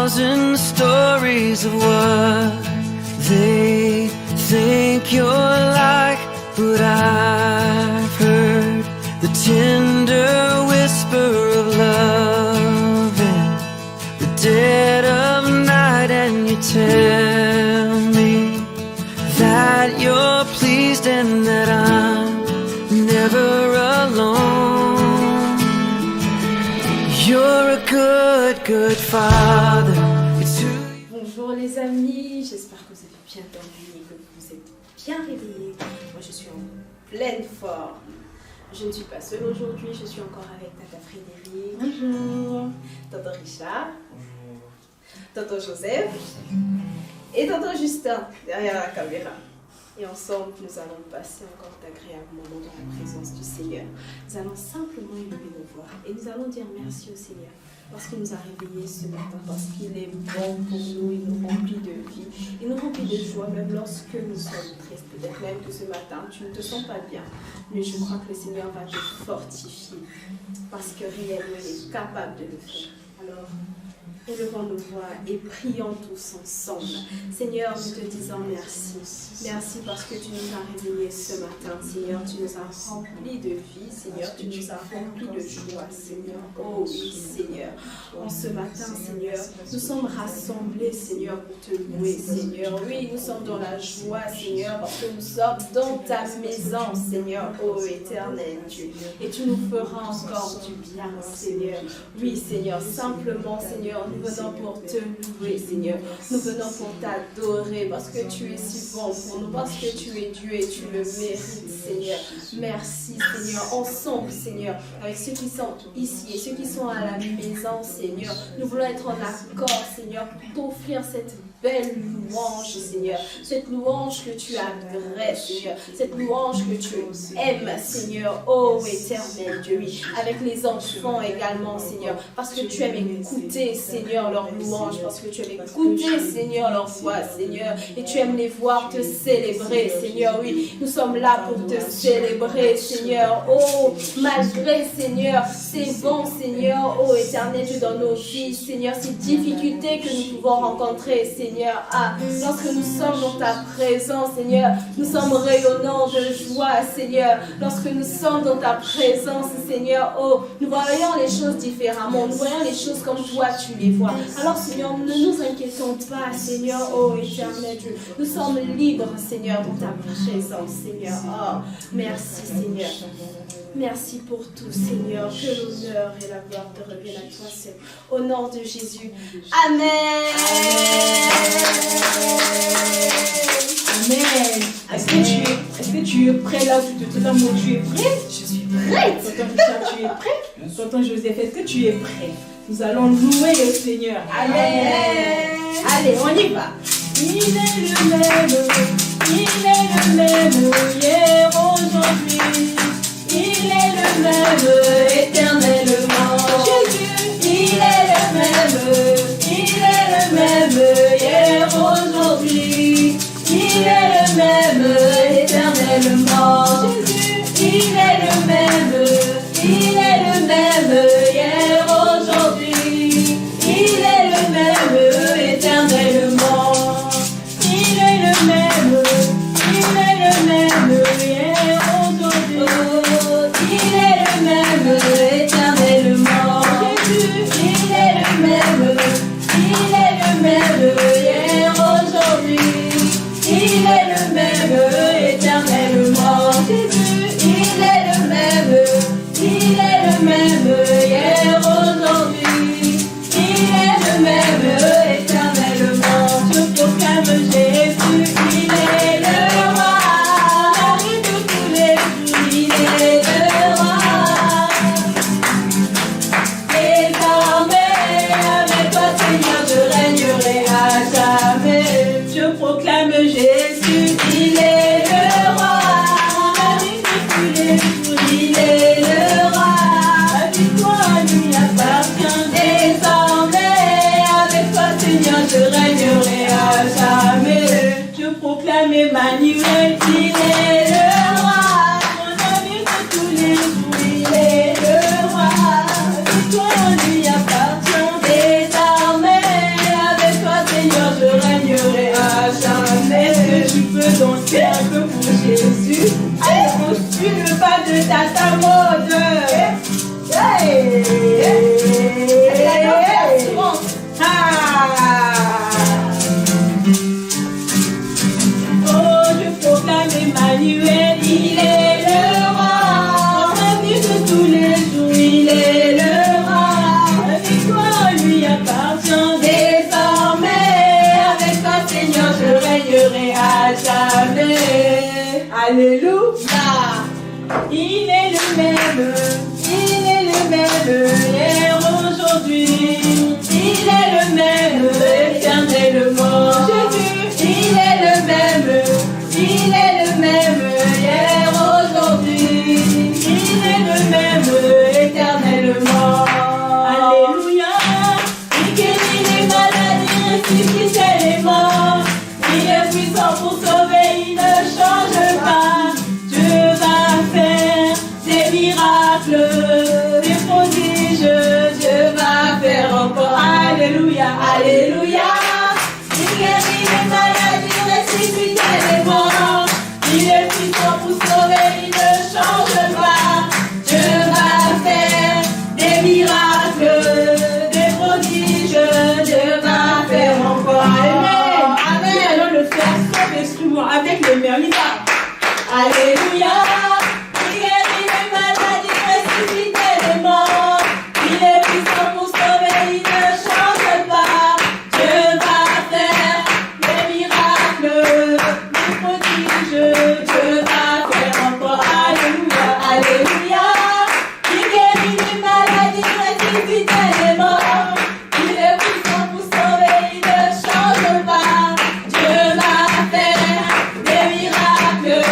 thousand stories of what they think you're like, but I've heard the tender whisper of love in the dead of night, and you tell me that you're pleased and that I'm never alone. You're a good, good father. Bonjour les amis, j'espère que vous avez bien dormi et que vous êtes bien réveillés. Moi je suis en pleine forme. Je ne suis pas seule aujourd'hui, je suis encore avec Tata Frédéric. Bonjour. Tonton Richard. Bonjour. Tonton Joseph. Et Tonton Justin derrière la caméra. Et ensemble, nous allons passer encore d'agréables moments dans la présence du Seigneur. Nous allons simplement élever nos voix et nous allons dire merci au Seigneur parce qu'il nous a réveillés ce matin, parce qu'il est bon pour nous, il nous remplit de vie, il nous remplit de joie même lorsque nous sommes tristes. Peut-être même que ce matin, tu ne te sens pas bien, mais je crois que le Seigneur va te fortifier parce que réellement, il est capable de le faire. Alors, élevons nos voix et prions tous ensemble. Seigneur, nous te disons merci. Merci parce que tu nous as réveillés ce matin, Seigneur. Tu nous as remplis de vie, Seigneur. Tu nous as remplis de joie, Seigneur. Oh oui, Seigneur. En ce matin, Seigneur, nous sommes rassemblés, Seigneur, pour te louer, Seigneur. Oui, nous sommes dans la joie, Seigneur, parce que nous sommes dans ta maison, Seigneur. Oh éternel Dieu. Et tu nous feras encore du bien, Seigneur. Oui, Seigneur, simplement, Seigneur, nous venons pour te louer, Seigneur. Nous venons pour t'adorer parce que tu es si bon pour nous, parce que tu es Dieu et tu le mérites, Seigneur. Merci, Seigneur. Ensemble, Seigneur, avec ceux qui sont ici et ceux qui sont à la maison, Seigneur, nous voulons être en accord, Seigneur, pour t'offrir cette belle louange, Seigneur. Cette louange que tu adresses, Seigneur. Cette louange que tu aimes, Seigneur. Oh, éternel Dieu, oui. Avec les enfants également, Seigneur. Parce que tu aimes écouter, Seigneur, leur louange. Parce que tu aimes écouter, Seigneur, leur voix, Seigneur. Et tu aimes les voir te célébrer, Seigneur. Oui, nous sommes là pour te célébrer, Seigneur. Oh, malgré, Seigneur, c'est bon, Seigneur. Oh, éternel Dieu, dans nos vies, Seigneur, ces difficultés que nous pouvons rencontrer, Seigneur. Ah, lorsque nous sommes dans ta présence, Seigneur, nous sommes rayonnants de joie, Seigneur. Lorsque nous sommes dans ta présence, Seigneur, oh, nous voyons les choses différemment. Nous voyons les choses comme toi, tu les vois. Alors, Seigneur, ne nous inquiétons pas, Seigneur, oh, éternel Dieu. Nous sommes libres, Seigneur, dans ta présence, Seigneur. Oh, merci, Seigneur. Merci pour tout, Seigneur. Que l'honneur et la gloire te reviennent à toi seul. Au nom de Jésus. Amen. Amen. Est-ce que tu es prêt là? Tonton Mo, tu es prêt? Je suis prête. Tonton Richard, tu es prêt? Tonton Joseph, est-ce que tu es prêt? Nous allons louer le Seigneur. Amen. Allez, on y va. Il est le même hier, aujourd'hui. Il est le même éternellement. Jésus, il est le même hier, aujourd'hui. Il est le même éternellement. Jésus, il est le même hier, aujourd'hui. Il est le même éternellement. Il est le même hier, aujourd'hui. Il est le même éternellement. Jésus, il est le même hier, aujourd'hui. Il est le même éternellement. Jésus, il est le même hier, aujourd'hui. Il est le même éternellement. Je proclame Jésus, il est le roi. De tous les jours, il est le roi. Désormais, avec toi, Seigneur, je régnerai à jamais. Je proclame Jésus, il est le roi. De tous les jours, il est le roi. La victoire lui appartient. Désormais, avec toi, Seigneur, je régnerai à jamais. Je proclame Emmanuel, il est le roi. Mon ami de tous les jours, il est le roi. La victoire lui appartient. Désormais, fais un peu pour Jésus. Allez, on suit le pas de Tata Mode. Oh, je proclame Emmanuel, il est le roi. Dans ma vie de tous les jours, il est le roi. La victoire lui appartient désormais. Avec toi, Seigneur, je régnerai à jamais. Alléluia. Il est le même, hier, aujourd'hui. Il est le même, éternellement. Jésus, il est le même, hier, aujourd'hui. Il est le même, éternellement. Alléluia. Il guérit les maladies, ressuscite les morts. Il est puissant pour sauver, il ne change pas. Dieu va faire des miracles, des prodiges. Dieu va faire encore. Alléluia, alléluia. Il guérit les maladies, ressuscite les morts. Il est puissant pour sauver, il ne change pas. Dieu va faire des miracles, des prodiges. Dieu va faire encore. Amen. Amen. Allons le faire sans instrument avec les merlina. Alléluia. Il guérit les maladies, ressuscite les morts. Il est puissant pour sauver, il ne change pas. Dieu va faire des miracles, des prodiges. Dieu va faire encore. Alléluia, alléluia. Il guérit les maladies, ressuscite les morts. Il est puissant pour sauver, il ne change pas. Dieu va faire des miracles,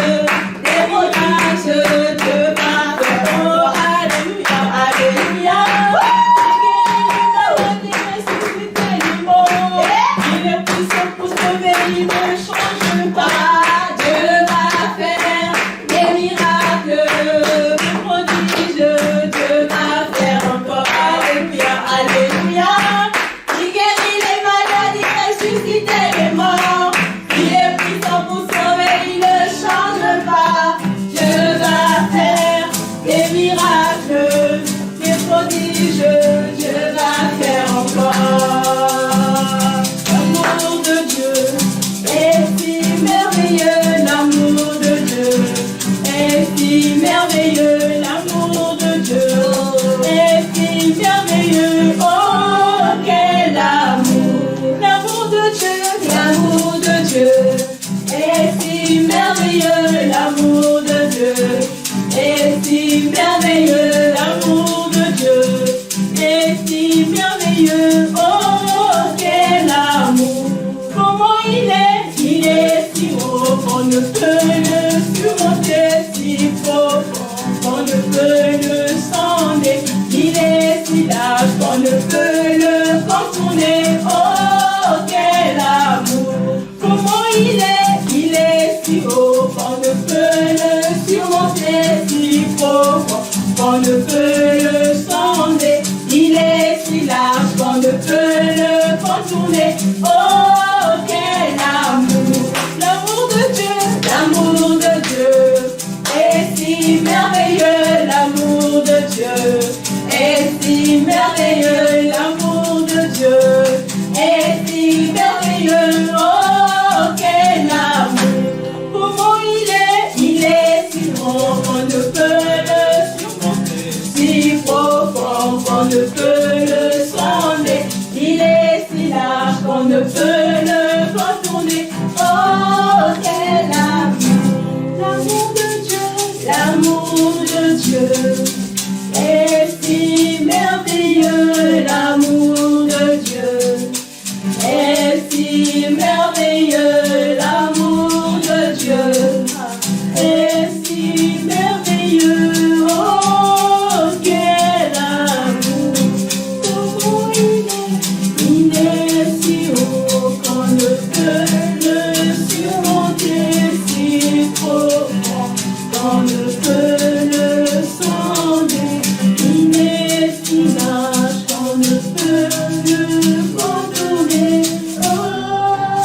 des prodiges. Dieu va faire encore. Alléluia, alléluia. Il est puissant pour sauver, il ne change pas. Dieu va faire des miracles, des prodiges. Dieu va faire encore. Alléluia, alléluia. Il guérit les maladies, ressuscite les morts. Il est puissant pour sauver, il ne change pas. Dieu va faire des miracles, des prodiges. Dieu va faire encore. L'amour de Dieu est si merveilleux. L'amour de Dieu est si merveilleux. L'amour de Dieu est si merveilleux. Oh, quel amour! L'amour de Dieu est si merveilleux. L'amour de Dieu est si merveilleux. L'amour de Dieu est si merveilleux. Oh, quel amour! Comment il est si haut qu'on ne peut le surmonter, si profond qu'on ne peut le sonder. Il est si large qu'on ne peut le contourner. Oh, quel amour! Comment il est si haut qu'on ne peut le surmonter, si profond qu'on ne peut le sonder. Il est si large qu'on ne peut le contourner. Oh, quel amour! L'amour de Dieu est si merveilleux. L'amour de Dieu est si merveilleux. L'amour de Dieu est si merveilleux. Oh, quel amour! Comment il est si haut qu'on ne peut le surmonter, si profond qu'on ne peut le sonder. Il est si large qu'on ne peut le contourner. Oh, quel amour! L'amour de Dieu est si merveilleux. L'amour de Dieu est si merveilleux. L'amour de Dieu est si merveilleux. Oh, quel amour! Comment il est si haut qu'on ne peut le surmonter, si profond qu'on ne peut le sonder. Il est si large qu'on ne peut le contourner. Oh,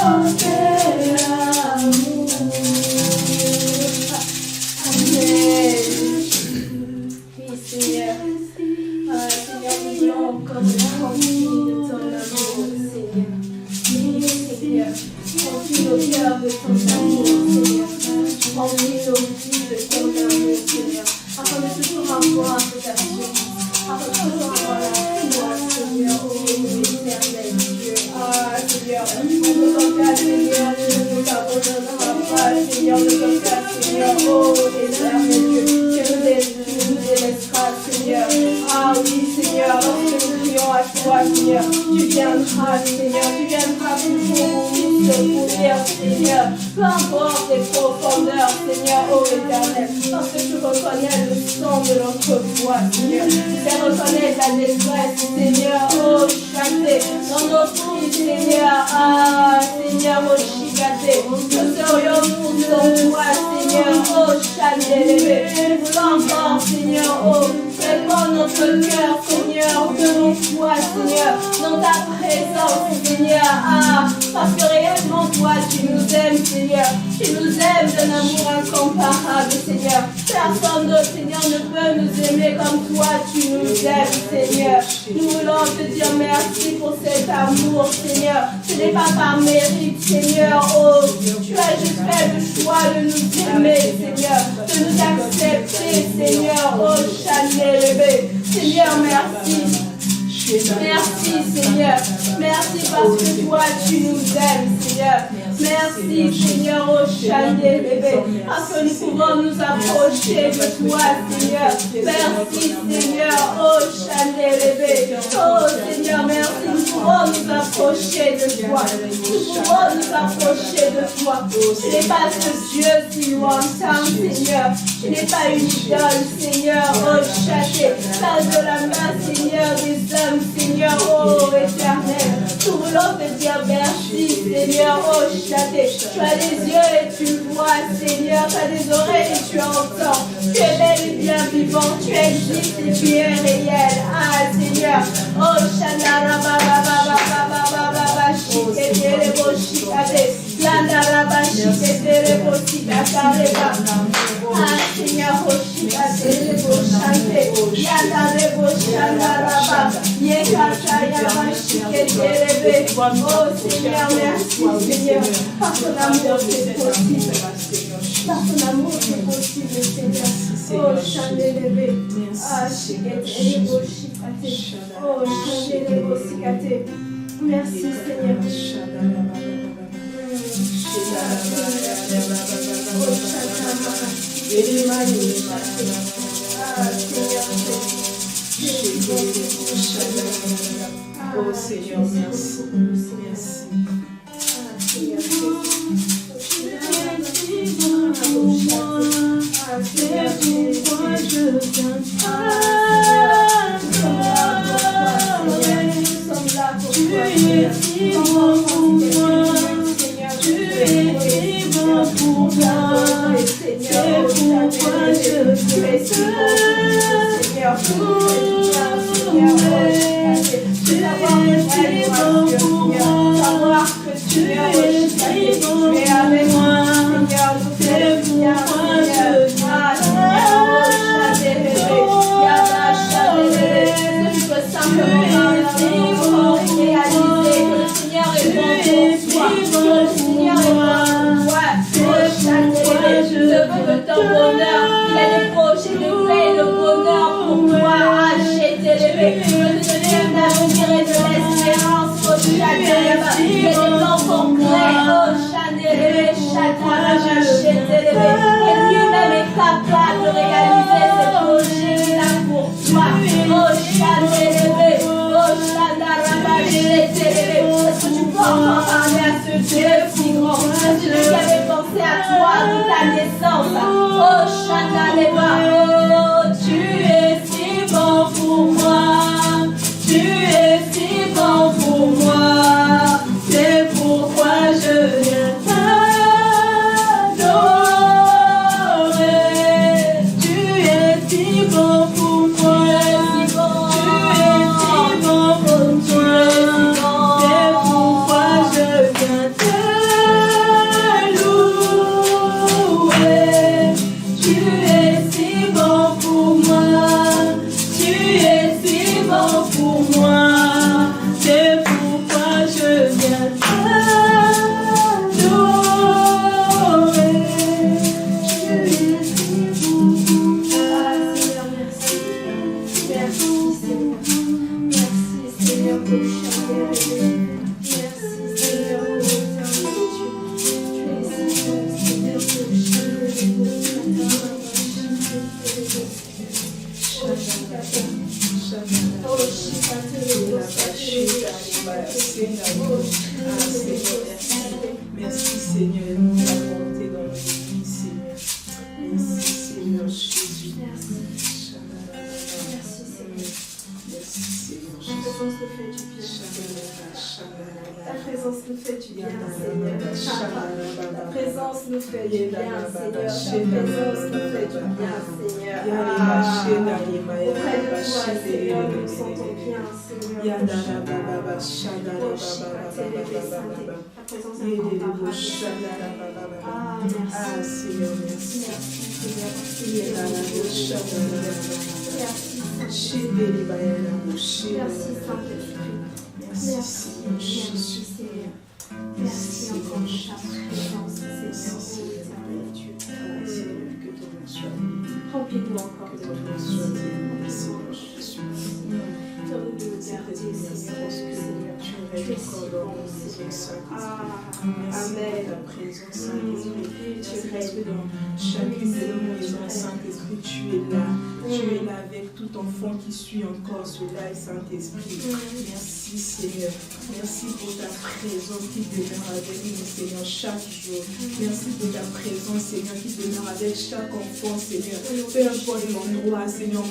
Remplis nos cœurs de ton amour, Seigneur. Remplis nos vies de ton amour, Seigneur. Afin de toujours avoir cette assurance. Afin de toujours avoir la foi, Seigneur, au éternel Dieu. Ah, Seigneur, notre contact, Seigneur, tu ne nous abandonneras pas, Seigneur, notre contact, Seigneur, oh éternel Dieu. Tu ne nous délaisseras, Seigneur. Ah oui, Seigneur, lorsque nous crions à toi, Seigneur, tu viendras, Seigneur, tu viendras pour nous secourir, Seigneur. Peu importe les profondeurs, Seigneur, oh éternel, parce que tu reconnais le sang de notre foi, Seigneur. Tu fais reconnaître la détresse, Seigneur, oh chacun, dans nos cris, Seigneur, ah, Seigneur, oh chicaté, que serions-nous sans toi, Seigneur, oh chacun, nous voulons encore, Seigneur, oh, répand notre cœur, Seigneur, devant toi, Seigneur, dans ta présence, Seigneur, ah, parce que réellement, toi, tu nous aimes, Seigneur, tu nous aimes d'un amour incomparable, Seigneur, personne d'autre, Seigneur, ne peut nous aimer comme toi, tu nous aimes, Seigneur, nous voulons te dire merci pour cet amour, Seigneur, ce n'est pas par mérite, Seigneur, oh, tu as juste fait le choix de nous aimer, Seigneur, de nous accepter, Seigneur, oh, Chanel, Seigneur, merci. Merci Seigneur, merci parce que toi tu nous aimes Seigneur, merci Seigneur au chalier bébé, parce que nous pouvons nous approcher de toi Seigneur, merci Seigneur au chalier bébé, oh Seigneur merci, nous pouvons nous approcher de toi, nous pouvons nous approcher de toi, ce n'est pas ce Dieu si lointain Seigneur, tu n'es pas une idole Seigneur, oh chalier, pas de la main Seigneur des hommes Seigneur, oh éternel, nous voulons te dire merci, Seigneur, oh châté. Tu as des yeux et tu vois, Seigneur, tu as des oreilles et tu entends. Tu es bel et bien vivant, tu existes et tu es réel. Ah, Seigneur, oh Shanara, ah, Seigneur, oh Seigneur, merci Seigneur, par ton amour c'est possible, par ton amour c'est possible Seigneur, oh Chandelebe, ah Chiquetelebo Chicate, oh Chandelebo Chicate, merci Seigneur, oh Oh Seigneur, merci. Merci. Tu es si nous fait du bien, Seigneur. Ta présence nous fait du bien, Seigneur. Ta présence nous fait du bien, Seigneur. Auprès de toi, Seigneur, nous nous sentons bien, Seigneur. Ta présence est incomparable. Ah, merci. Seigneur, merci. Merci, Saint-Esprit. Merci, Seigneur. Merci encore pour ta présence, Seigneur. Éternel Dieu. Que ton nom soit Remplis-nous encore de toi, Seigneur. Donne-nous de garder, Seigneur, Seigneur. Tu es si bon, Seigneur. Merci Amen. pour ta présence, Saint-Esprit. Tu Merci dans chacune de nos maisons, Saint-Esprit, tu es là. Tu es là avec tout enfant qui suit encore cela, Saint-Esprit. Merci, Seigneur. Merci pour ta présence qui demeure avec nous, Seigneur, chaque jour. Merci pour ta présence, Seigneur, qui demeure avec chaque enfant, Seigneur. Peu importe l'endroit, Seigneur, où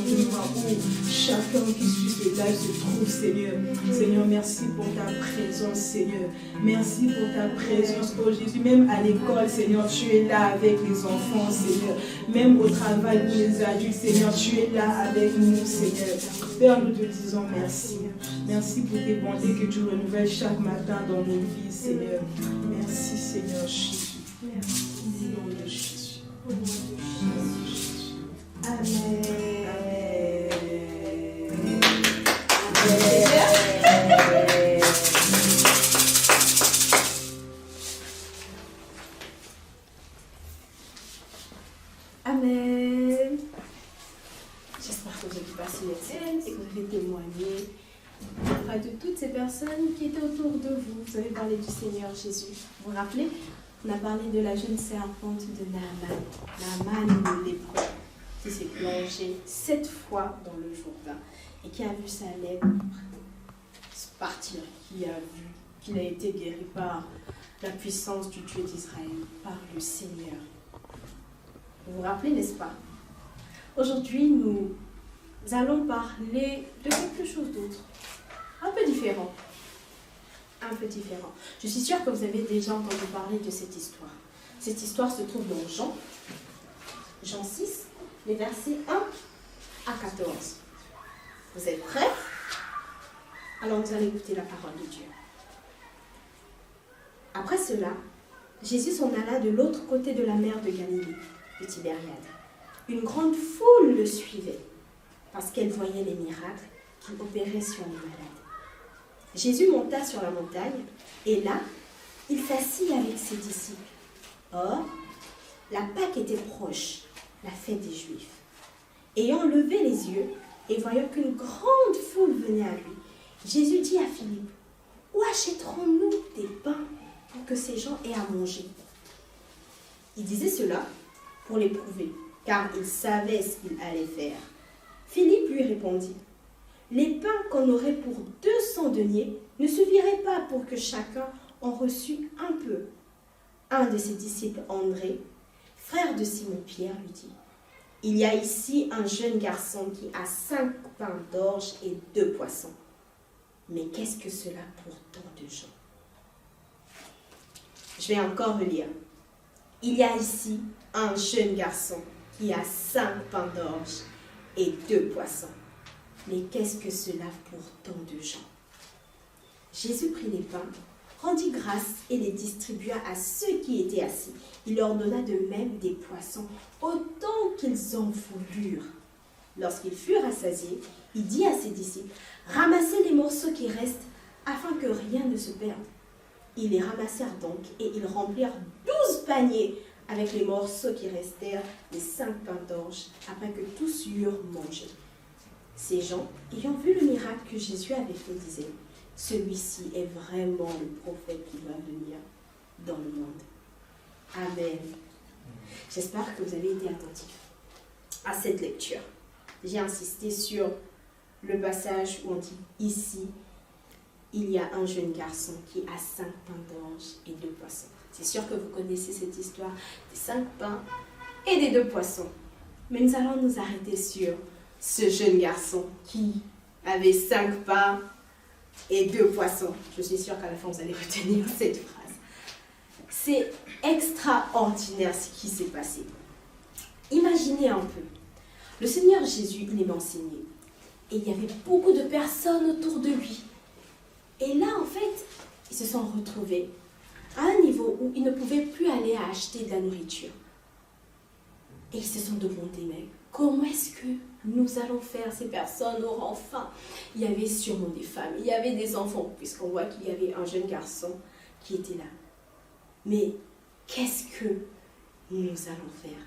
chacun qui suit ce live se trouve, Seigneur. Seigneur, merci pour ta présence, Seigneur. Merci pour ta présence, oh Jésus. Même à l'école, Seigneur, tu es là avec les enfants, Seigneur. Même au travail pour les adultes, Seigneur, tu es là avec nous, Seigneur. Père, nous te disons merci. Merci pour tes bontés que tu renouvelles chaque matin dans nos vies, Seigneur. Merci, Seigneur Jésus. Merci. Au nom de Jésus. Au nom de Jésus. Amen. Amen. J'espère que vous avez passé une excellente et que vous avez témoigné auprès de toutes ces personnes qui étaient autour de vous. Vous avez parlé du Seigneur Jésus. Vous vous rappelez, on a parlé de la jeune servante de Naaman. Naaman, le lépreux, qui s'est plongé 7 fois dans le Jourdain et qui a vu sa lèpre partir, qui a vu qu'il a été guéri par la puissance du Dieu d'Israël, par le Seigneur. Vous vous rappelez, n'est-ce pas? Aujourd'hui, nous allons parler de quelque chose d'autre, un peu différent. Un peu différent. Je suis sûre que vous avez déjà entendu parler de cette histoire. Cette histoire se trouve dans Jean 6, les versets 1 à 14. Vous êtes prêts? Alors nous allons écouter la parole de Dieu. Après cela, Jésus s'en alla de l'autre côté de la mer de Galilée, de Tibériade. Une grande foule le suivait, parce qu'elle voyait les miracles qu'il opérait sur les malades. Jésus monta sur la montagne, et là, il s'assit avec ses disciples. Or, la Pâque était proche, la fête des Juifs. Ayant levé les yeux, et voyant qu'une grande foule venait à lui, Jésus dit à Philippe, « Où achèterons-nous des pains pour que ces gens aient à manger ?» Il disait cela pour l'éprouver, car il savait ce qu'il allait faire. Philippe lui répondit, « Les pains qu'on aurait pour 200 deniers ne suffiraient pas pour que chacun en reçût un peu. » Un de ses disciples, André, frère de Simon-Pierre, lui dit, « Il y a ici un jeune garçon qui a 5 pains d'orge et 2 poissons. Mais qu'est-ce que cela pour tant de gens ?» Je vais encore le lire. « Il y a ici un jeune garçon qui a 5 pains d'orge et 2 poissons. Mais qu'est-ce que cela pour tant de gens ?» Jésus prit les pains, rendit grâce et les distribua à ceux qui étaient assis. Il leur donna de même des poissons, autant qu'ils en voulurent. Lorsqu'ils furent rassasiés, il dit à ses disciples, « Ramassez les morceaux qui restent, afin que rien ne se perde. » Ils les ramassèrent donc, et ils remplirent 12 paniers avec les morceaux qui restèrent, les 5 pains d'orge, après que tous eurent mangé. Ces gens, ayant vu le miracle que Jésus avait fait, disaient, « Celui-ci est vraiment le prophète qui doit venir dans le monde. » Amen. J'espère que vous avez été attentifs à cette lecture. J'ai insisté sur le passage où on dit ici, il y a un jeune garçon qui a 5 pains d'orge et 2 poissons. C'est sûr que vous connaissez cette histoire des 5 pains et des 2 poissons. Mais nous allons nous arrêter sur ce jeune garçon qui avait 5 pains et 2 poissons. Je suis sûre qu'à la fin, vous allez retenir cette phrase. C'est extraordinaire ce qui s'est passé. Imaginez un peu. Le Seigneur Jésus, il est enseigné. Et il y avait beaucoup de personnes autour de lui. Et là, en fait, ils se sont retrouvés à un niveau où ils ne pouvaient plus aller acheter de la nourriture. Et ils se sont demandé, mais comment est-ce que nous allons faire? Ces personnes auront faim. Il y avait sûrement des femmes, il y avait des enfants, puisqu'on voit qu'il y avait un jeune garçon qui était là. Mais qu'est-ce que nous allons faire?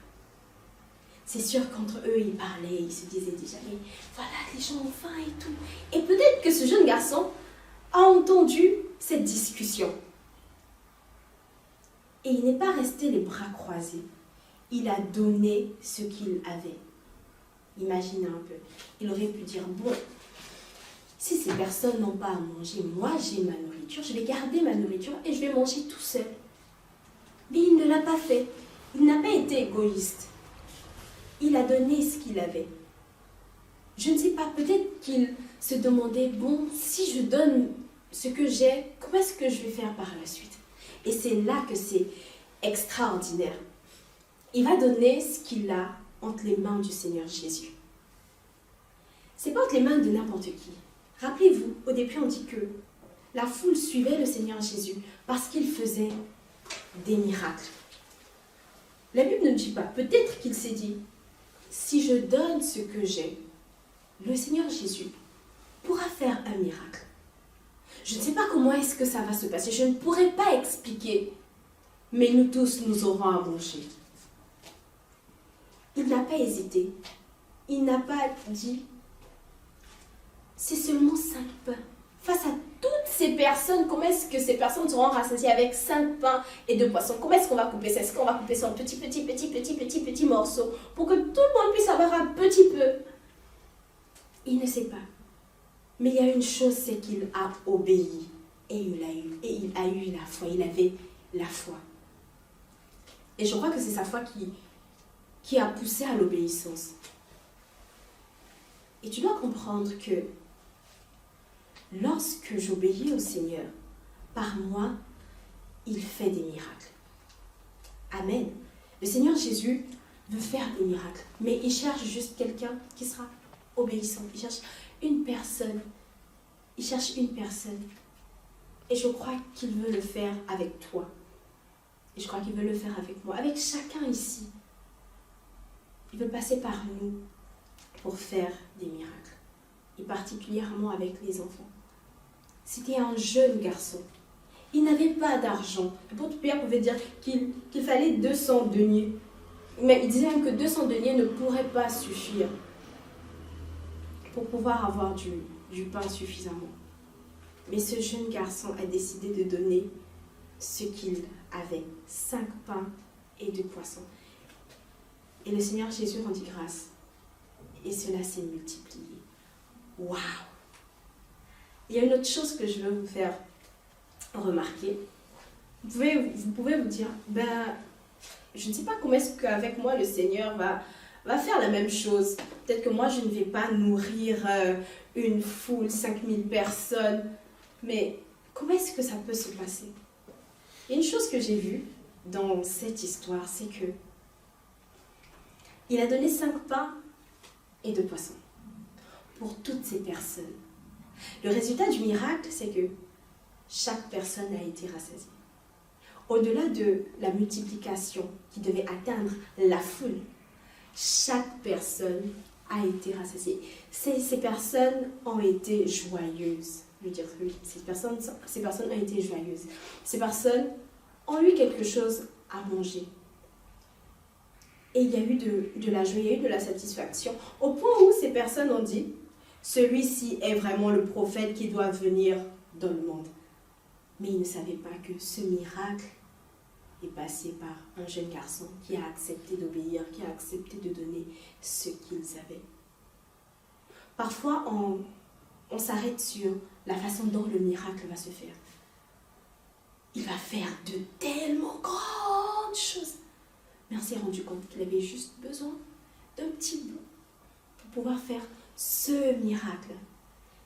C'est sûr qu'entre eux, ils parlaient, ils se disaient déjà, mais voilà, les gens ont faim et tout. Et peut-être que ce jeune garçon a entendu cette discussion. Et il n'est pas resté les bras croisés. Il a donné ce qu'il avait. Imaginez un peu. Il aurait pu dire, bon, si ces personnes n'ont pas à manger, moi j'ai ma nourriture, je vais garder ma nourriture et je vais manger tout seul. Mais il ne l'a pas fait. Il n'a pas été égoïste. Il a donné ce qu'il avait. Je ne sais pas, peut-être qu'il se demandait, bon, si je donne ce que j'ai, comment est-ce que je vais faire par la suite? Et c'est là que c'est extraordinaire. Il va donner ce qu'il a entre les mains du Seigneur Jésus. C'est pas entre les mains de n'importe qui. Rappelez-vous, au début on dit que la foule suivait le Seigneur Jésus parce qu'il faisait des miracles. La Bible ne dit pas, peut-être qu'il s'est dit, si je donne ce que j'ai, le Seigneur Jésus pourra faire un miracle. Je ne sais pas comment est-ce que ça va se passer, je ne pourrais pas expliquer, mais nous tous, nous aurons à manger. Il n'a pas hésité, il n'a pas dit, c'est seulement 5 pains. Face à toutes ces personnes, comment est-ce que ces personnes seront rassasiées avec 5 pains et 2 poissons? Comment est-ce qu'on va couper ça? Est-ce qu'on va couper ça en petits morceaux pour que tout le monde puisse avoir un petit peu? Il ne sait pas. Mais il y a une chose, c'est qu'il a obéi. Et il a eu la foi. Il avait la foi. Et je crois que c'est sa foi qui a poussé à l'obéissance. Et tu dois comprendre que lorsque j'obéis au Seigneur, par moi, il fait des miracles. Amen. Le Seigneur Jésus veut faire des miracles, mais il cherche juste quelqu'un qui sera obéissant. Il cherche une personne. Il cherche une personne. Et je crois qu'il veut le faire avec toi. Et je crois qu'il veut le faire avec moi, avec chacun ici. Il veut passer par nous pour faire des miracles. Et particulièrement avec les enfants. C'était un jeune garçon. Il n'avait pas d'argent. L'apôtre Pierre pouvait dire qu'il fallait 200 deniers. Mais il disait même que 200 deniers ne pourraient pas suffire pour pouvoir avoir du pain suffisamment. Mais ce jeune garçon a décidé de donner ce qu'il avait, 5 pains et 2 poissons. Et le Seigneur Jésus rendit grâce. Et cela s'est multiplié. Waouh! Il y a une autre chose que je veux vous faire remarquer. Vous pouvez vous dire, je ne sais pas comment est-ce qu'avec moi le Seigneur va faire la même chose. Peut-être que moi je ne vais pas nourrir une foule, 5000 personnes. Mais comment est-ce que ça peut se passer? Il y a une chose que j'ai vue dans cette histoire, c'est que il a donné 5 pains et 2 poissons pour toutes ces personnes. Le résultat du miracle, c'est que chaque personne a été rassasiée. Au-delà de la multiplication qui devait atteindre la foule, chaque personne a été rassasiée. Ces personnes ont été joyeuses. Je veux dire, ces personnes ont été joyeuses. Ces personnes ont eu quelque chose à manger. Et il y a eu de la joie, il y a eu de la satisfaction, au point où ces personnes ont dit, celui-ci est vraiment le prophète qui doit venir dans le monde. Mais ils ne savaient pas que ce miracle est passé par un jeune garçon qui a accepté d'obéir, qui a accepté de donner ce qu'ils avaient. Parfois, on s'arrête sur la façon dont le miracle va se faire. Il va faire de tellement grandes choses. Mais on s'est rendu compte qu'il avait juste besoin d'un petit bout pour pouvoir faire ce miracle.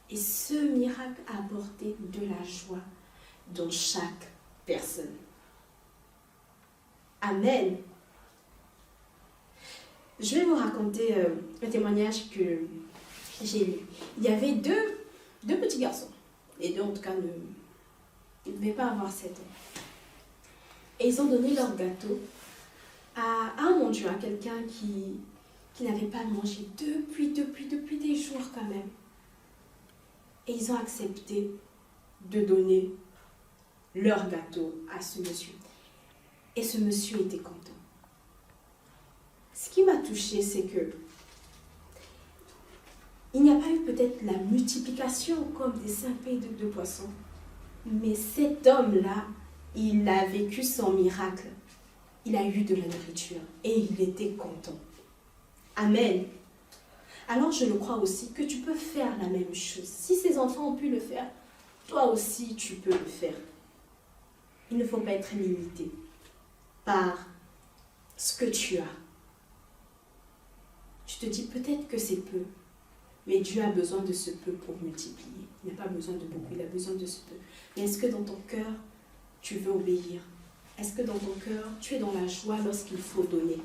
Et ce miracle a apporté de la joie dans chaque personne. Amen. Je vais vous raconter un témoignage que j'ai lu. Il y avait deux petits garçons. Les deux, en tout cas, ne devaient pas avoir 7 ans. Et ils ont donné leur gâteau à un mendiant, à quelqu'un qui n'avait pas mangé depuis des jours quand même. Et ils ont accepté de donner leur gâteau à ce monsieur. Et ce monsieur était content. Ce qui m'a touchée, c'est que il n'y a pas eu peut-être la multiplication comme des 5 pains et de 2 poissons. Mais cet homme-là, il a vécu son miracle. Il a eu de la nourriture et il était content. Amen. Alors je le crois aussi que tu peux faire la même chose. Si ces enfants ont pu le faire, toi aussi tu peux le faire. Il ne faut pas être limité par ce que tu as. Tu te dis peut-être que c'est peu, mais Dieu a besoin de ce peu pour multiplier. Il n'a pas besoin de beaucoup, il a besoin de ce peu. Mais est-ce que dans ton cœur, tu veux obéir? Est-ce que dans ton cœur, tu es dans la joie lorsqu'il faut donner?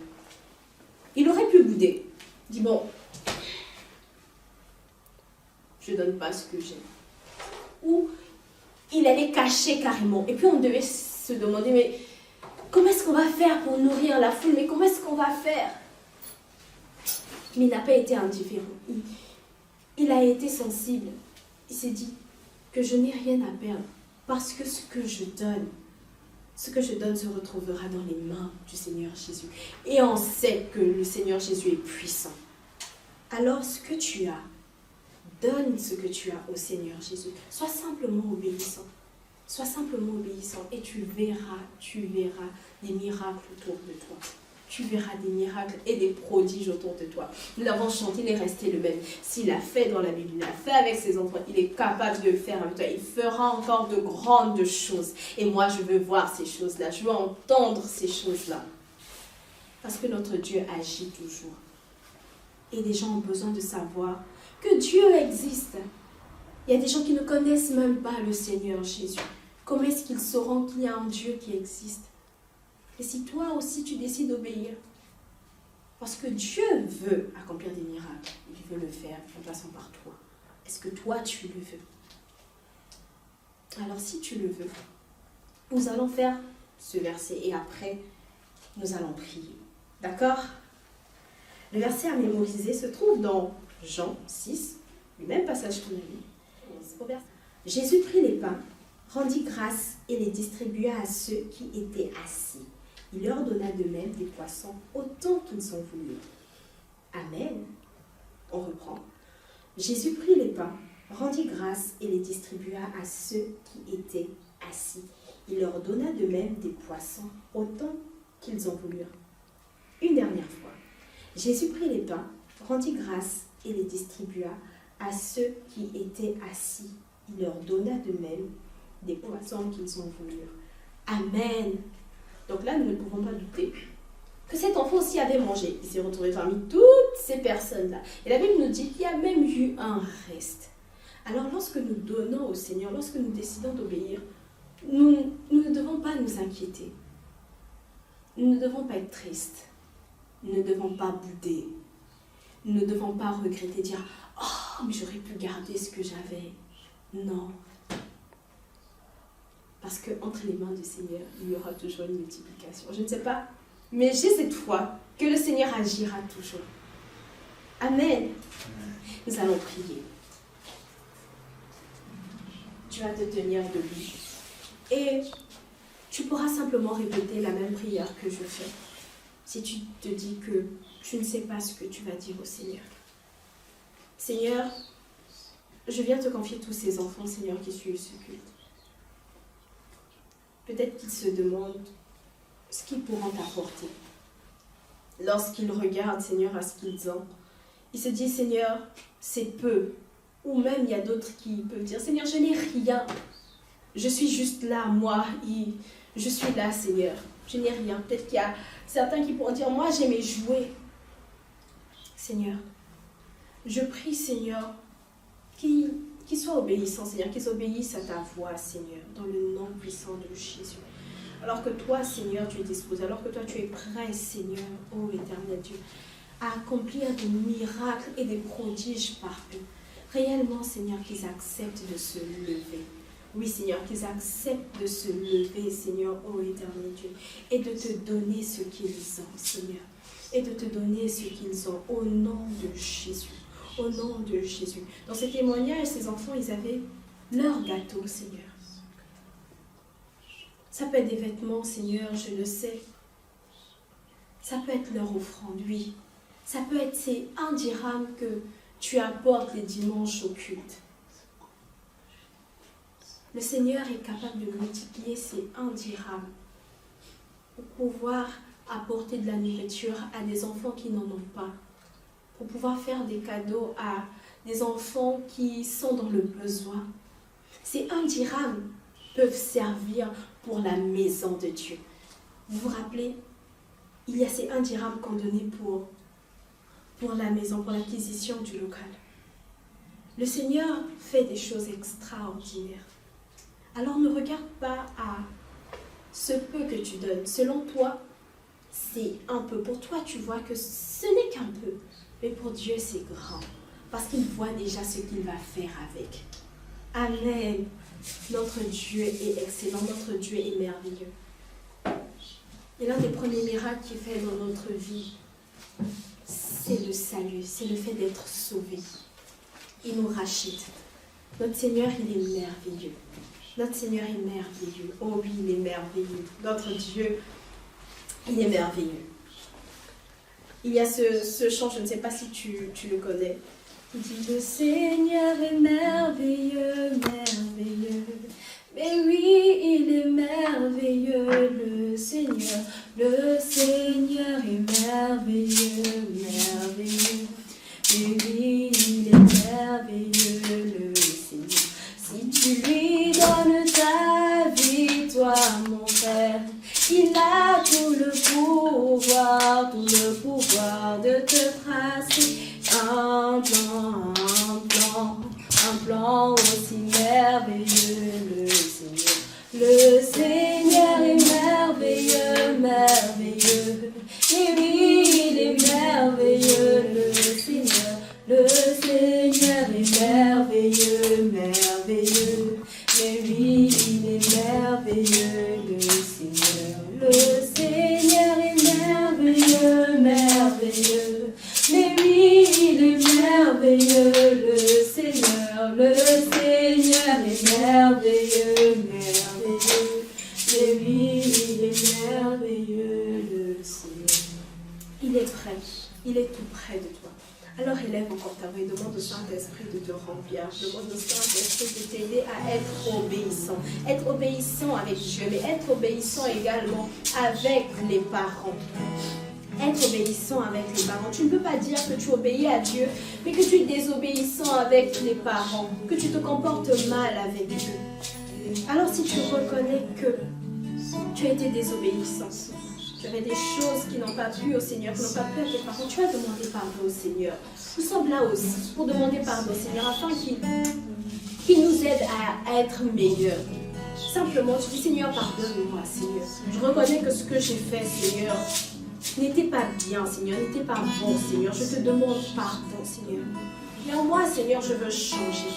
Il aurait pu bouder. Dis bon, je ne donne pas ce que j'ai. Ou il allait cacher carrément. Et puis on devait se demander, mais comment est-ce qu'on va faire pour nourrir la foule? Mais comment est-ce qu'on va faire? Mais il n'a pas été indifférent. Il a été sensible. Il s'est dit que je n'ai rien à perdre. Parce que ce que je donne se retrouvera dans les mains du Seigneur Jésus. Et on sait que le Seigneur Jésus est puissant. Alors ce que tu as, donne ce que tu as au Seigneur Jésus. Sois simplement obéissant. Sois simplement obéissant et tu verras des miracles autour de toi. Tu verras des miracles et des prodiges autour de toi. Nous l'avons chanté, il est resté le même. S'il a fait dans la Bible, il a fait avec ses enfants, il est capable de le faire avec toi. Il fera encore de grandes choses. Et moi, je veux voir ces choses-là. Je veux entendre ces choses-là. Parce que notre Dieu agit toujours. Et les gens ont besoin de savoir que Dieu existe. Il y a des gens qui ne connaissent même pas le Seigneur Jésus. Comment est-ce qu'ils sauront qu'il y a un Dieu qui existe? Et si toi aussi tu décides d'obéir, parce que Dieu veut accomplir des miracles, il veut le faire en passant par toi. Est-ce que toi tu le veux? Alors si tu le veux, nous allons faire ce verset et après nous allons prier. D'accord? Le verset à mémoriser se trouve dans Jean 6, le même passage qu'on a lu. Jésus prit les pains, rendit grâce et les distribua à ceux qui étaient assis. Il leur donna de même des poissons autant qu'ils en voulurent. Amen. On reprend. Jésus prit les pains, rendit grâce et les distribua à ceux qui étaient assis. Il leur donna de même des poissons autant qu'ils en voulurent. Une dernière fois. Jésus prit les pains, rendit grâce et les distribua à ceux qui étaient assis. Il leur donna de même des poissons qu'ils en voulurent. Amen. Donc là, nous ne pouvons pas douter que cet enfant aussi avait mangé. Il s'est retrouvé parmi toutes ces personnes-là. Et la Bible nous dit qu'il y a même eu un reste. Alors lorsque nous donnons au Seigneur, lorsque nous décidons d'obéir, nous ne devons pas nous inquiéter. Nous ne devons pas être tristes. Nous ne devons pas bouder. Nous ne devons pas regretter, dire « Oh, mais j'aurais pu garder ce que j'avais. » Non. Parce qu'entre les mains du Seigneur, il y aura toujours une multiplication. Je ne sais pas, mais j'ai cette foi que le Seigneur agira toujours. Amen. Nous allons prier. Tu vas te tenir debout. Et tu pourras simplement répéter la même prière que je fais. Si tu te dis que tu ne sais pas ce que tu vas dire au Seigneur. Seigneur, je viens te confier tous ces enfants, Seigneur, qui suivent ce culte. Peut-être qu'ils se demandent ce qu'ils pourront t'apporter. Lorsqu'ils regardent, Seigneur, à ce qu'ils ont, ils se disent, Seigneur, c'est peu. Ou même, il y a d'autres qui peuvent dire, Seigneur, je n'ai rien. Je suis juste là, moi. Je suis là, Seigneur. Je n'ai rien. Peut-être qu'il y a certains qui pourront dire, moi, j'ai mes jouets. Seigneur, je prie, Seigneur, qu'ils qu'ils soient obéissants, Seigneur, qu'ils obéissent à ta voix, Seigneur, dans le nom puissant de Jésus. Alors que toi, Seigneur, tu es disposé, alors que toi, tu es prêt, Seigneur, ô éternel Dieu, à accomplir des miracles et des prodiges par eux. Réellement, Seigneur, qu'ils acceptent de se lever. Oui, Seigneur, qu'ils acceptent de se lever, Seigneur, ô éternel Dieu, et de te donner ce qu'ils ont, Seigneur. Et de te donner ce qu'ils ont au nom de Jésus. Au nom de Jésus. Dans ce témoignage, ces enfants, ils avaient leur gâteau, Seigneur. Ça peut être des vêtements, Seigneur, je le sais. Ça peut être leur offrande, oui. Ça peut être ces 1 dirham que tu apportes les dimanches au culte. Le Seigneur est capable de multiplier ces 1 dirham pour pouvoir apporter de la nourriture à des enfants qui n'en ont pas, pour pouvoir faire des cadeaux à des enfants qui sont dans le besoin. Ces 1 dirham peuvent servir pour la maison de Dieu. Vous vous rappelez, il y a ces 1 dirham qu'on donnait pour la maison, pour l'acquisition du local. Le Seigneur fait des choses extraordinaires. Alors ne regarde pas à ce peu que tu donnes. Selon toi, c'est un peu. Pour toi, tu vois que ce n'est qu'un peu. Mais pour Dieu, c'est grand. Parce qu'il voit déjà ce qu'il va faire avec. Amen. Notre Dieu est excellent. Notre Dieu est merveilleux. Et l'un des premiers miracles qu'il fait dans notre vie, c'est le salut. C'est le fait d'être sauvé. Il nous rachète. Notre Seigneur, il est merveilleux. Notre Seigneur est merveilleux. Oh oui, il est merveilleux. Notre Dieu, il est merveilleux. Il y a ce chant, je ne sais pas si tu le connais. Il dit, le Seigneur est merveilleux, merveilleux. Mais oui, il est merveilleux, le Seigneur. Le Seigneur est merveilleux, merveilleux. Mais oui, il est merveilleux, le Seigneur. Si tu lui donnes ta vie, toi, mon frère, il a tout le pouvoir de te tracer un plan aussi merveilleux, le Seigneur. Le Seigneur est merveilleux, merveilleux. Et oui, il est merveilleux, le Seigneur. Le Seigneur est merveilleux, merveilleux. Mais oui, il est merveilleux, le Seigneur. Le Seigneur est merveilleux, merveilleux. Mais oui, il est merveilleux, le Seigneur. Le Seigneur est merveilleux, merveilleux. Mais oui, il est merveilleux, le Seigneur. Il est prêt, il est tout près de toi. Alors élève encore ta voix et demande au Saint-Esprit de te remplir. Demande au Saint-Esprit de t'aider à être obéissant. Être obéissant avec Dieu, mais être obéissant également avec les parents. Être obéissant avec les parents. Tu ne peux pas dire que tu obéis à Dieu, mais que tu es désobéissant avec les parents, que tu te comportes mal avec eux. Alors si tu reconnais que tu as été désobéissant, tu avais des choses qui n'ont pas plu au Seigneur, qui n'ont pas plu à tes parents, tu vas demander pardon au Seigneur. Nous sommes là aussi pour demander pardon au Seigneur afin qu'il nous aide à être meilleurs. Simplement, tu dis Seigneur, pardonne-moi, Seigneur. Je reconnais que ce que j'ai fait, Seigneur, n'était pas bien, Seigneur, n'était pas bon, Seigneur. Je te demande pardon, Seigneur. Mais en moi, Seigneur, je veux changer.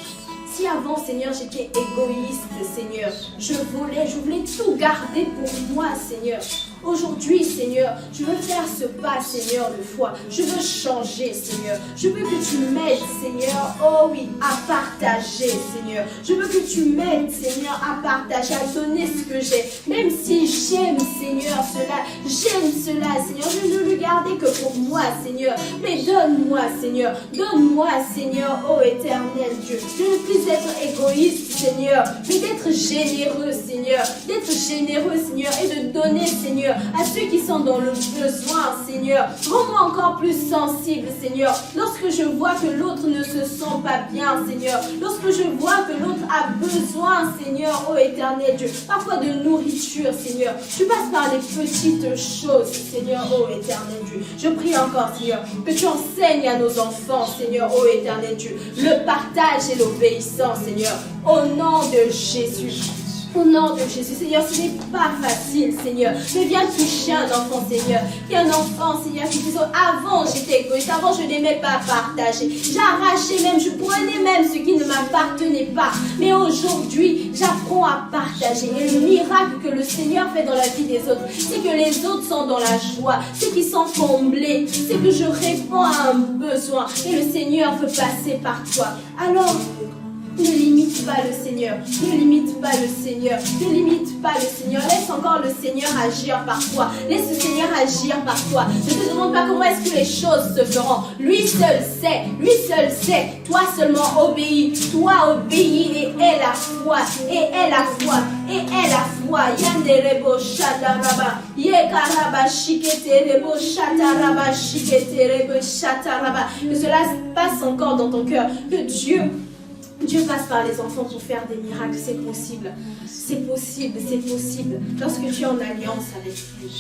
Si avant, Seigneur, j'étais égoïste, Seigneur, je voulais tout garder pour moi, Seigneur. Aujourd'hui, Seigneur, je veux faire ce pas, Seigneur, de foi. Je veux changer, Seigneur. Je veux que tu m'aides, Seigneur, oh oui, à partager, Seigneur. Je veux que tu m'aides, Seigneur, à partager, à donner ce que j'ai. Même si j'aime, Seigneur, j'aime cela, Seigneur. Je ne veux le garder que pour moi, Seigneur. Mais donne-moi, Seigneur, oh éternel Dieu. Je ne veux plus être égoïste, Seigneur, mais d'être généreux, Seigneur. D'être généreux, Seigneur, et de donner, Seigneur, Seigneur, à ceux qui sont dans le besoin, Seigneur. Rends-moi encore plus sensible, Seigneur. Lorsque je vois que l'autre ne se sent pas bien, Seigneur. Lorsque je vois que l'autre a besoin, Seigneur, ô éternel Dieu, parfois de nourriture, Seigneur. Tu passes par les petites choses, Seigneur, ô éternel Dieu. Je prie encore, Seigneur, que tu enseignes à nos enfants, Seigneur, ô éternel Dieu, le partage et l'obéissance, Seigneur, au nom de Jésus. Au nom de Jésus, Seigneur, ce n'est pas facile, Seigneur. Mais viens toucher un enfant, Seigneur. Il y a un enfant, Seigneur, qui dit, avant j'étais égoïste, avant je n'aimais pas partager. J'arrachais même, je prenais même ce qui ne m'appartenait pas. Mais aujourd'hui, j'apprends à partager. Et le miracle que le Seigneur fait dans la vie des autres, c'est que les autres sont dans la joie, c'est qu'ils sont comblés, c'est que je réponds à un besoin. Et le Seigneur veut passer par toi. Alors, ne limite pas le Seigneur, ne limite pas le Seigneur, ne limite pas le Seigneur. Laisse encore le Seigneur agir par toi. Laisse le Seigneur agir par toi. Ne te demande pas comment est-ce que les choses se feront. Lui seul sait, lui seul sait. Toi seulement obéis, toi obéis et aie la foi, et aie la foi, et aie la foi. Yanderebo shataraba, yekaraba shiketerebo shataraba, shiketerebo shataraba. Que cela passe encore dans ton cœur. Que Dieu passe par les enfants pour faire des miracles, c'est possible. C'est possible, c'est possible. Lorsque tu es en alliance avec lui,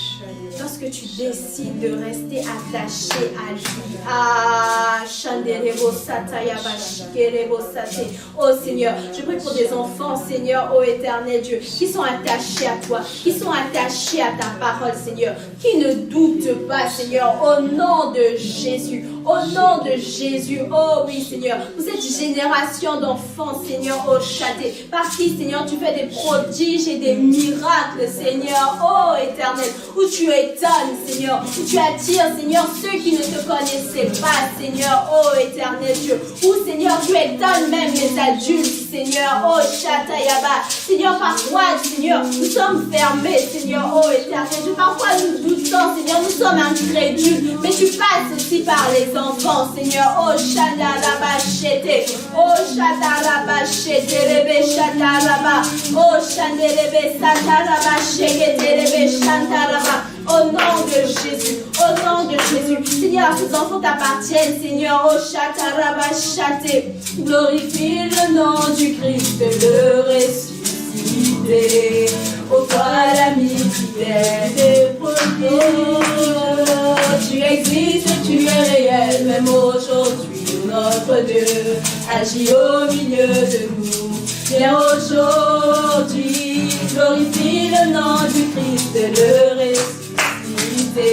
lorsque tu décides de rester attaché à lui. Ah, Shanderebo Satayaba Shikerebo Sate. Oh Seigneur, je prie pour des enfants, Seigneur, ô éternel Dieu, qui sont attachés à toi, qui sont attachés à ta parole, Seigneur, qui ne doutent pas, Seigneur, au nom de Jésus. Au nom de Jésus, oh oui Seigneur, pour cette génération d'enfants, Seigneur, oh châté, par qui, Seigneur, tu fais des prodiges et des miracles, Seigneur, oh éternel, où tu étonnes, Seigneur, où tu attires, Seigneur, ceux qui ne te connaissaient pas, Seigneur, oh éternel Dieu, où, Seigneur, tu étonnes même les adultes, Seigneur, oh châtaïaba, Seigneur, parfois, Seigneur, nous sommes fermés, Seigneur, oh éternel Dieu, parfois nous doutons, Seigneur, nous sommes incrédules, mais tu passes aussi par les enfants, Seigneur, oh Shadaraba Shete, oh Shadaraba Shete, Rebe Shadaraba, oh Shanderebe Sataraba Shete, Rebe Shandaraba, au nom de Jésus, au nom de Jésus, Seigneur, ces enfants t'appartiennent, Seigneur, oh Shadaraba Shete, glorifie le nom du Christ, le ressuscité, ô toi l'ami fidèle des prodiges. Tu existes, tu es réel, même aujourd'hui, notre Dieu agit au milieu de nous. Viens aujourd'hui, glorifie le nom du Christ, le ressuscité.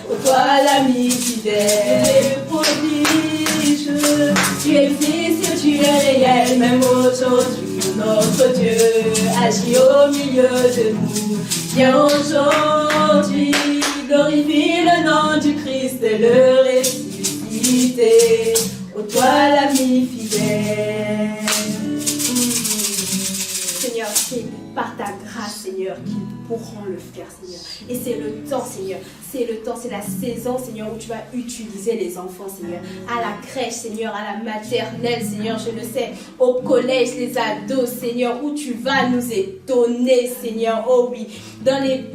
Ô toi l'ami fidèle, prodige. Tu existes, tu es réel, même aujourd'hui, notre Dieu agit au milieu de nous. Viens aujourd'hui, glorifie le nom du Christ, le ressuscité. Ô toi l'ami fidèle. Seigneur, c'est par ta grâce, Seigneur, qu'ils pourront le faire, Seigneur. Et c'est le temps, Seigneur. C'est le temps, c'est la saison, Seigneur, où tu vas utiliser les enfants, Seigneur. À la crèche, Seigneur, à la maternelle, Seigneur, je le sais. Au collège, les ados, Seigneur, où tu vas nous étonner, Seigneur. Oh oui, dans les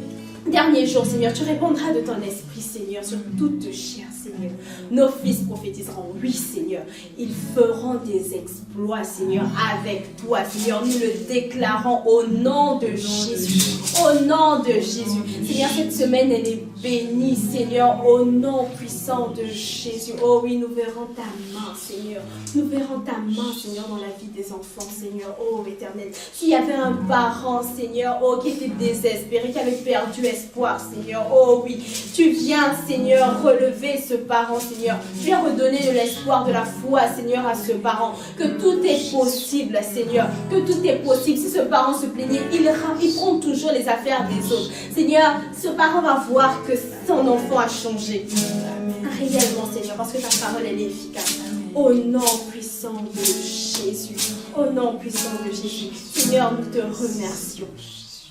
derniers jours, Seigneur, tu répondras de ton esprit, Seigneur, sur toute chair, Seigneur. Nos fils prophétiseront, oui, Seigneur. Ils feront des exploits, Seigneur, avec toi, Seigneur. Nous le déclarons au nom de Jésus. Au nom de Jésus. Seigneur, cette semaine, elle est bénie, Seigneur, au nom puissant de Jésus. Oh oui, nous verrons ta main, Seigneur. Nous verrons ta main, Seigneur, dans la vie des enfants, Seigneur. Oh, éternel. S'il y avait un parent, Seigneur, oh, qui était désespéré, qui avait perdu espoir, Seigneur. Oh oui, tu viens, Seigneur, relever ce parent, Seigneur. Tu viens redonner de l'espoir, de la foi, Seigneur, à ce parent. Que tout est possible, Seigneur. Que tout est possible. Si ce parent se plaignait, il prend toujours les affaires des autres. Seigneur, ce parent va voir que son enfant a changé. Réellement, Seigneur, parce que ta parole, elle est efficace. Au nom puissant de Jésus. Au nom puissant de Jésus. Seigneur, nous te remercions.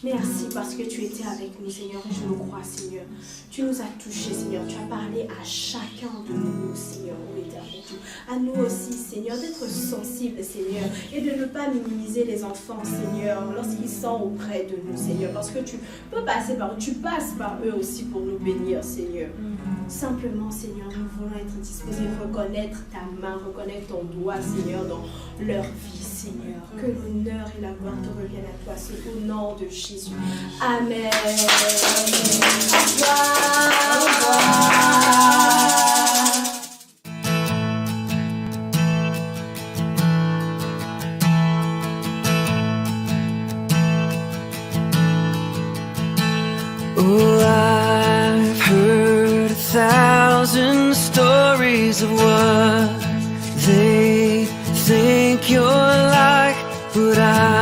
Merci parce que tu étais avec nous, Seigneur, et je le crois, Seigneur. Tu nous as touchés, Seigneur. Tu as parlé à chacun de nous, Seigneur, au éternel. À nous aussi, Seigneur, d'être sensibles, Seigneur, et de ne pas minimiser les enfants, Seigneur, lorsqu'ils sont auprès de nous, Seigneur. Parce que tu peux passer par eux, tu passes par eux aussi pour nous bénir, Seigneur. Simplement, Seigneur, nous voulons être disposés, reconnaître ta main, reconnaître ton doigt, Seigneur, dans leur vie, Seigneur. Que l'honneur et la gloire te reviennent à toi, c'est au nom de Jésus. Amen. Au revoir. Oh, I've heard 1,000 stories of what they think you're like, but I